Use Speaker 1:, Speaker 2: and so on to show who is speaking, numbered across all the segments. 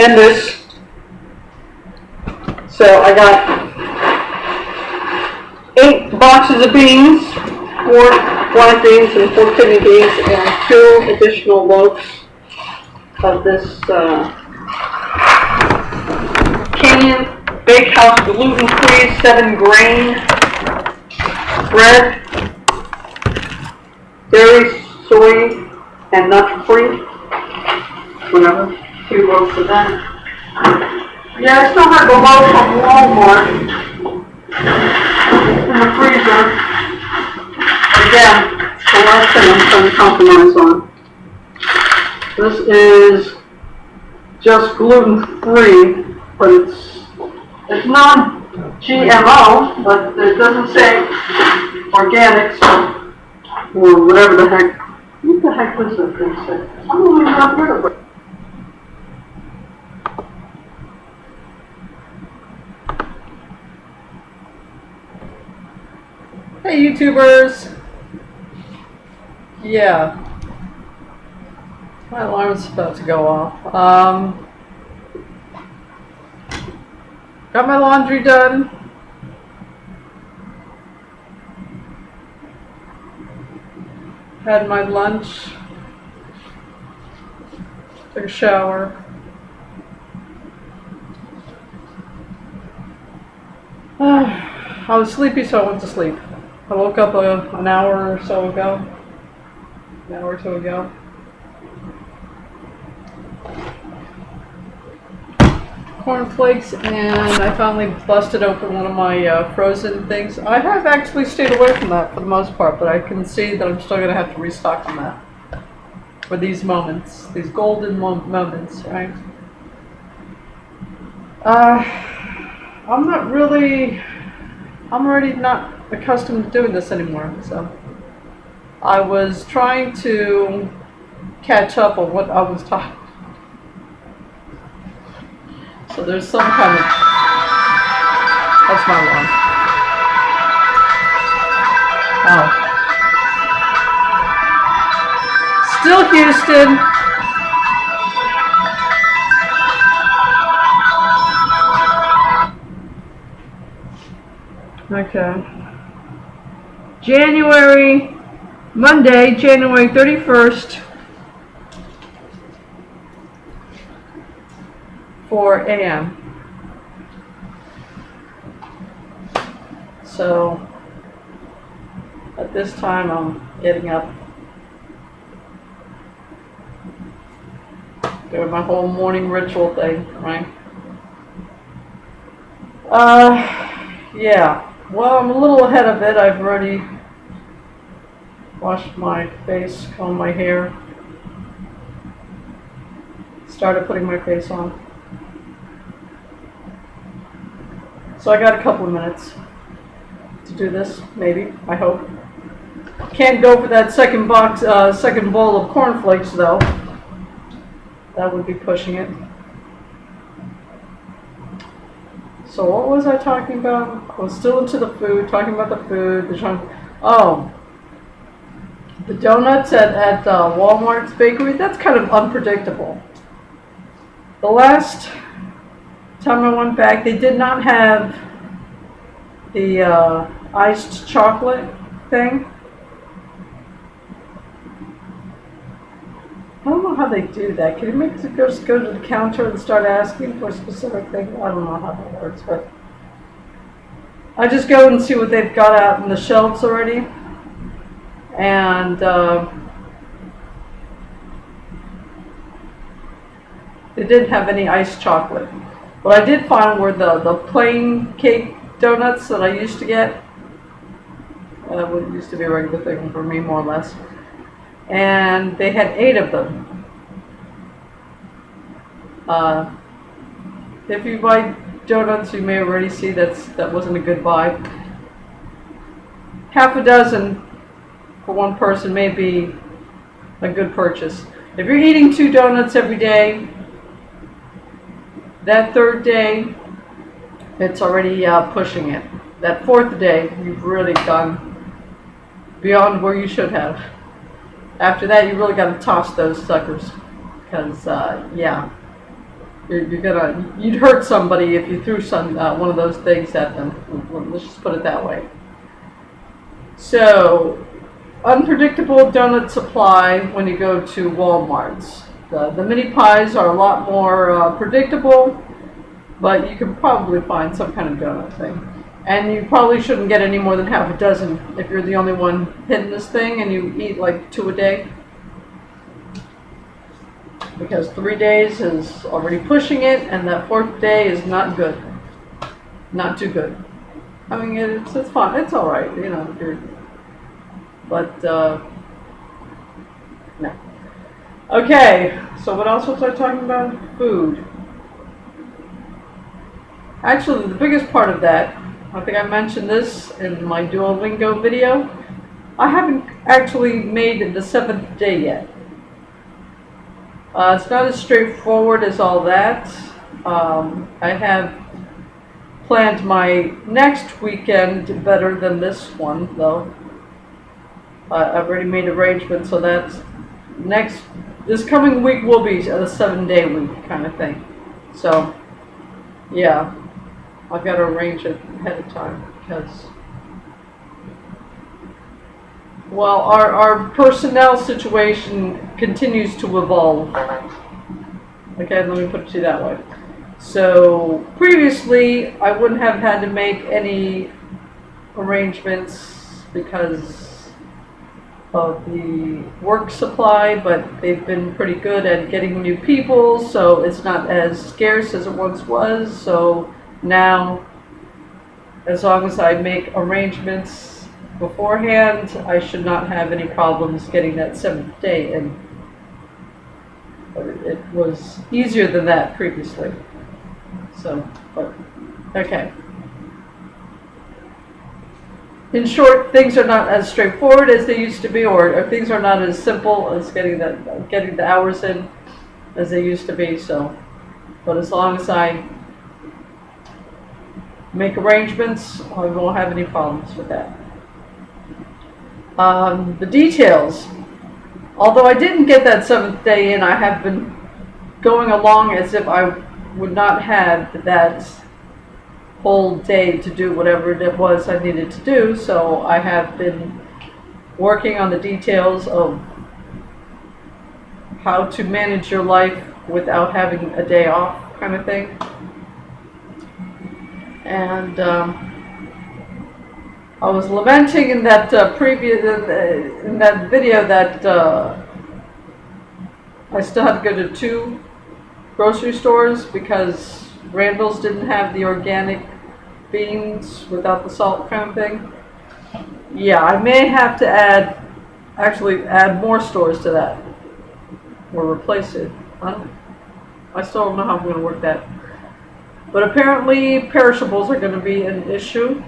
Speaker 1: and this. So I got 8 boxes of beans, 4 black beans and 4 kidney beans, and 2 additional loaves of this Canyon Bakehouse gluten-free 7-grain bread, dairy, soy, and nut-free. Whatever. 2 loaves of that. Yeah, I still have the loaf from Walmart in the freezer. Again, the last thing I'm trying to compromise on. This is just gluten-free, but it's non-GMO, but it doesn't say organics or whatever the heck. What the heck was that thing say? I don't even have heard of it. Hey YouTubers! Yeah. My alarm's about to go off. Got my laundry done. Had my lunch. Took a shower. I was sleepy, so I went to sleep. I woke up an hour or so ago. An hour or two ago. Corn flakes, and I finally busted open one of my frozen things. I have actually stayed away from that for the most part, but I can see that I'm still going to have to restock on that for these moments, these golden moments, right? I'm already not accustomed to doing this anymore, so I was trying to catch up on what I was talking. So there's some kind of, that's my alarm. Oh. Still Houston. Okay. Monday, January 31st, 4 a.m. So at this time I'm getting up, doing my whole morning ritual thing, right? Yeah. Well, I'm a little ahead of it. I've already washed my face, combed my hair, started putting my face on. So I got a couple of minutes to do this, maybe, I hope. Can't go for that second bowl of cornflakes though. That would be pushing it. So what was I talking about? I was still into the food, talking about the food. The donuts at Walmart's bakery, that's kind of unpredictable. The last time I went back, they did not have the iced chocolate thing. I don't know how they do that. Can you make it just go to the counter and start asking for a specific thing? I don't know how that works, but I just go and see what they've got out on the shelves already. And they didn't have any iced chocolate. But I did find where the plain cake donuts that I used to get, what used to be a regular thing for me, more or less. And they had 8 of them. If you buy donuts, you may already see that wasn't a good buy. Half a dozen for one person may be a good purchase. If you're eating 2 donuts every day, that 3rd day, it's already pushing it. That 4th day, you've really gone beyond where you should have. After that, you really got to toss those suckers, because yeah, you'd hurt somebody if you threw one of those things at them. Let's just put it that way. So, unpredictable donut supply when you go to Walmart's. The mini pies are a lot more predictable, but you can probably find some kind of donut thing. And you probably shouldn't get any more than half a dozen if you're the only one hitting this thing and you eat like 2 a day. Because 3 days is already pushing it, and that 4th day is not good. Not too good. I mean, it's fun. It's all right, you know. But no. Okay. So what else was I talking about? Food. Actually, the biggest part of that, I think I mentioned this in my Duolingo video. I haven't actually made the 7th day yet. It's not as straightforward as all that. I have planned my next weekend better than this one, though. I've already made arrangements so that this coming week will be a 7-day week kind of thing. So, yeah, I've got to arrange it ahead of time because, well, our personnel situation continues to evolve. Okay, let me put it to you that way. So previously, I wouldn't have had to make any arrangements because of the work supply, but they've been pretty good at getting new people, so it's not as scarce as it once was. So now, as long as I make arrangements beforehand, I should not have any problems getting that 7th day in. But it was easier than that previously. So, but, okay. In short, things are not as straightforward as they used to be, or things are not as simple as getting the hours in as they used to be. So, but as long as I make arrangements, I won't have any problems with that. The details. Although I didn't get that 7th day in, I have been going along as if I would not have that whole day to do whatever it was I needed to do. So I have been working on the details of how to manage your life without having a day off, kind of thing. And I was lamenting in that in that video that I still had to go to 2 grocery stores because Randall's didn't have the organic beans without the salt kind of thing. Yeah, I may have to add more stores to that or replace it. I still don't know how I'm going to work that. But apparently perishables are going to be an issue.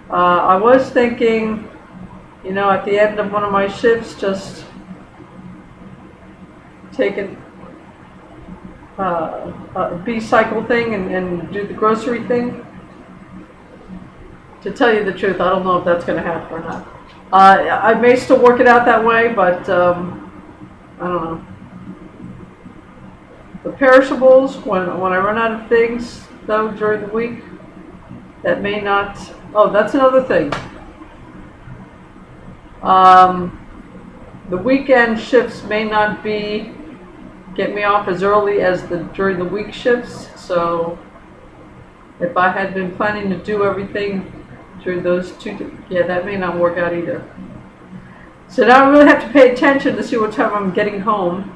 Speaker 1: I was thinking, you know, at the end of one of my shifts, just take a B-cycle thing and do the grocery thing. To tell you the truth, I don't know if that's going to happen or not. I may still work it out that way, but I don't know. The perishables, when I run out of things, though, during the week, that may not... Oh, that's another thing. The weekend shifts may not get me off as early as during the week shifts. So if I had been planning to do everything during those 2, yeah, that may not work out either. So now I really have to pay attention to see what time I'm getting home,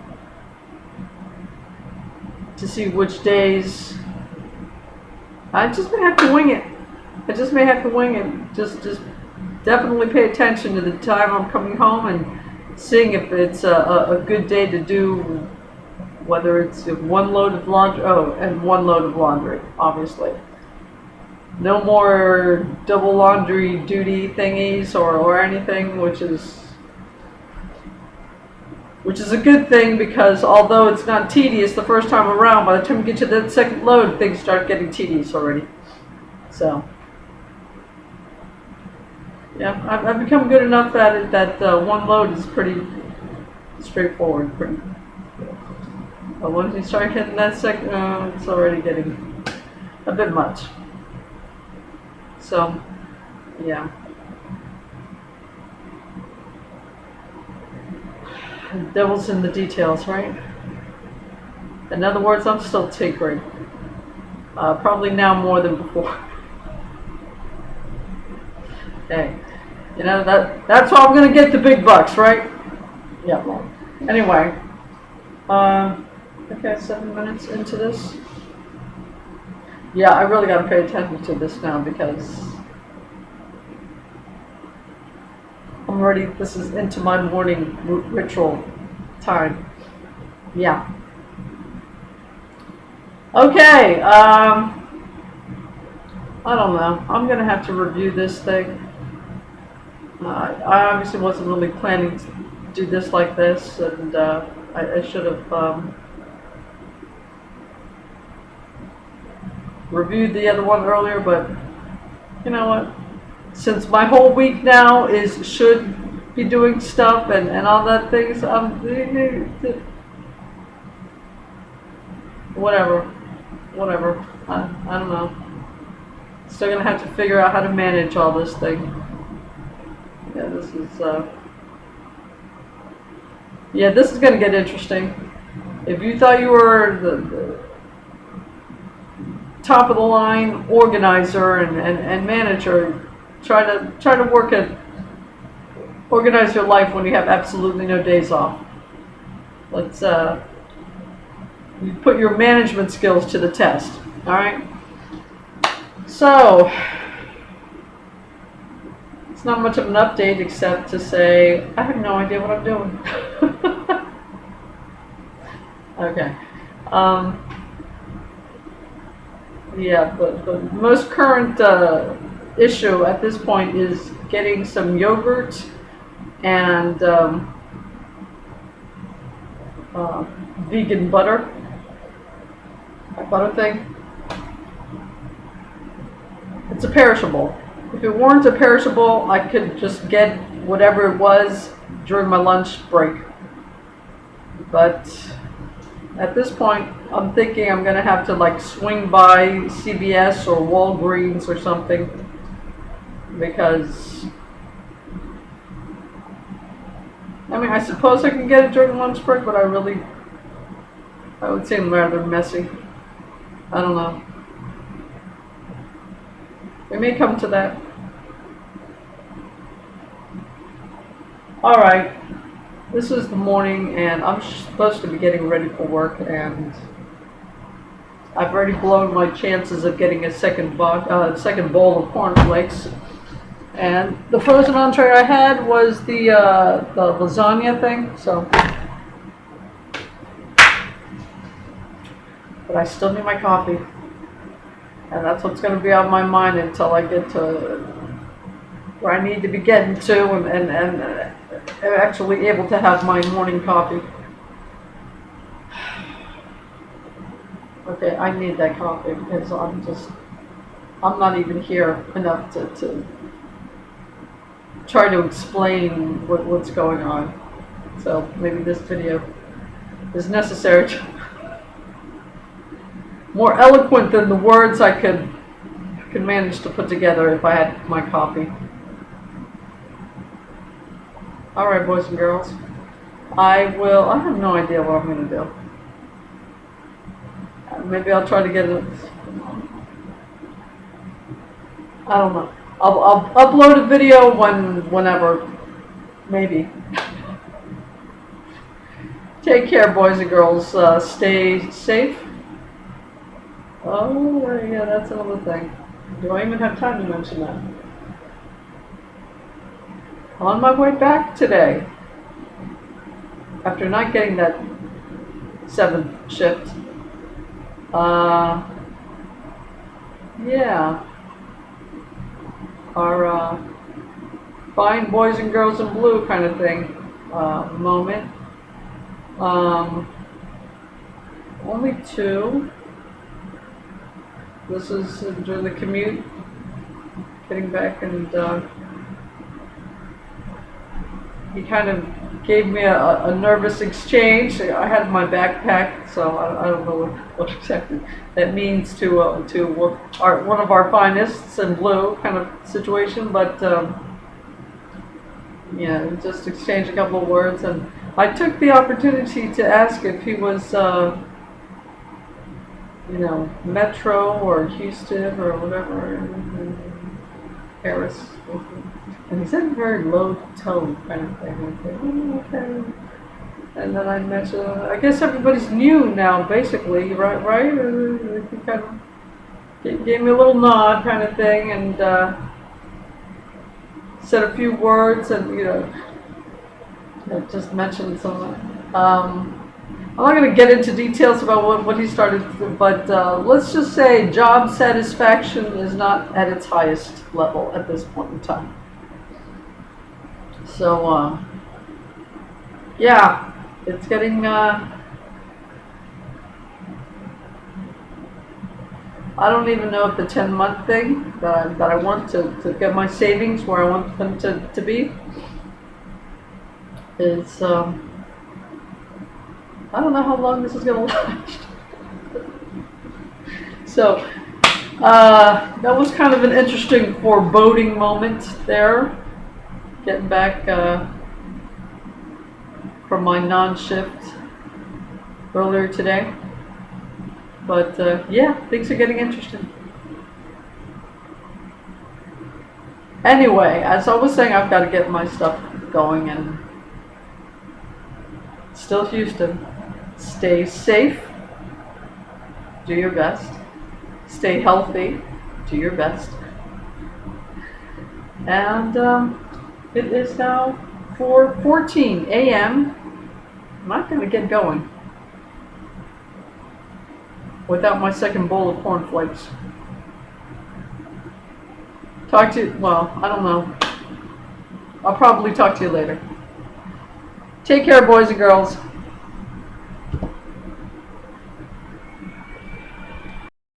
Speaker 1: to see which days. I just may have to wing it. Just definitely pay attention to the time I'm coming home and seeing if it's a good day to do, whether it's 1 load of laundry, and 1 load of laundry, obviously. No more double laundry duty thingies or anything, which is a good thing, because although it's not tedious the first time around, by the time you get to that 2nd load, things start getting tedious already. So, yeah, I've become good enough at it that 1 load is pretty straightforward. But once you start hitting that second, it's already getting a bit much. So, yeah. The devil's in the details, right? In other words, I'm still tinkering. Probably now more than before. Hey, you know, that's how I'm gonna get the big bucks, right? Yeah, well, anyway. Okay, 7 minutes into this. Yeah, I really gotta pay attention to this now because I'm already, this is into my morning ritual time. Yeah. Okay, I don't know. I'm gonna have to review this thing. I obviously wasn't really planning to do this like this, and I should have reviewed the other one earlier, but you know what? Since my whole week now should be doing stuff and all that things, whatever. I don't know. Still gonna have to figure out how to manage all this thing. Yeah, this is gonna get interesting. If you thought you were the top of the line organizer and manager, try to organize your life when you have absolutely no days off. Let's you put your management skills to the test. All right. So it's not much of an update except to say I have no idea what I'm doing. Okay. Yeah, the most current issue at this point is getting some yogurt and vegan butter. That butter thing. It's a perishable. If it weren't a perishable, I could just get whatever it was during my lunch break. But at this point, I'm thinking I'm gonna have to like swing by CVS or Walgreens or something because I mean I suppose I can get it during lunch break, but I would seem rather messy. I don't know. It may come to that. All right. This is the morning, and I'm supposed to be getting ready for work, and I've already blown my chances of getting a second bowl of cornflakes. And the frozen entree I had was the lasagna thing, so. But I still need my coffee, and that's what's going to be on my mind until I get to where I need to be getting to, and actually able to have my morning coffee. Okay, I need that coffee because I'm not even here enough to try to explain what's going on. So maybe this video is necessary to more eloquent than the words I could manage to put together if I had my coffee. All right, boys and girls. I have no idea what I'm going to do. Maybe I'll try to get it. I don't know. I'll upload a video whenever. Maybe. Take care, boys and girls. Stay safe. Oh, yeah, that's another thing. Do I even have time to mention that? On my way back today, after not getting that 7th shift, yeah, our fine boys and girls in blue kind of thing moment. Only 2. This is during the commute, getting back, and he kind of gave me a nervous exchange. I had my backpack, so I don't know what exactly that means to one of our finest in blue kind of situation, but yeah, we just exchanged a couple of words, and I took the opportunity to ask if he was, Metro or Houston or whatever, Paris. And he said a very low tone kind of thing. I said, oh, okay. And then I mentioned, I guess everybody's new now, basically, right? Right? He kind of gave me a little nod kind of thing, and said a few words, and I just mentioned some. I'm not going to get into details about what he started to do, but let's just say job satisfaction is not at its highest level at this point in time. So, yeah, it's getting, I don't even know if the 10-month thing that I want to get my savings where I want them to be is, I don't know how long this is going to last. So, that was kind of an interesting foreboding moment there, getting back from my non-shift earlier today. But yeah, things are getting interesting. Anyway, as I was saying, I've got to get my stuff going, and still Houston. Stay safe. Do your best. Stay healthy. Do your best. And it is now 4:14 a.m. I'm not going to get going without my second bowl of cornflakes. Talk to you, well, I don't know. I'll probably talk to you later. Take care, boys and girls.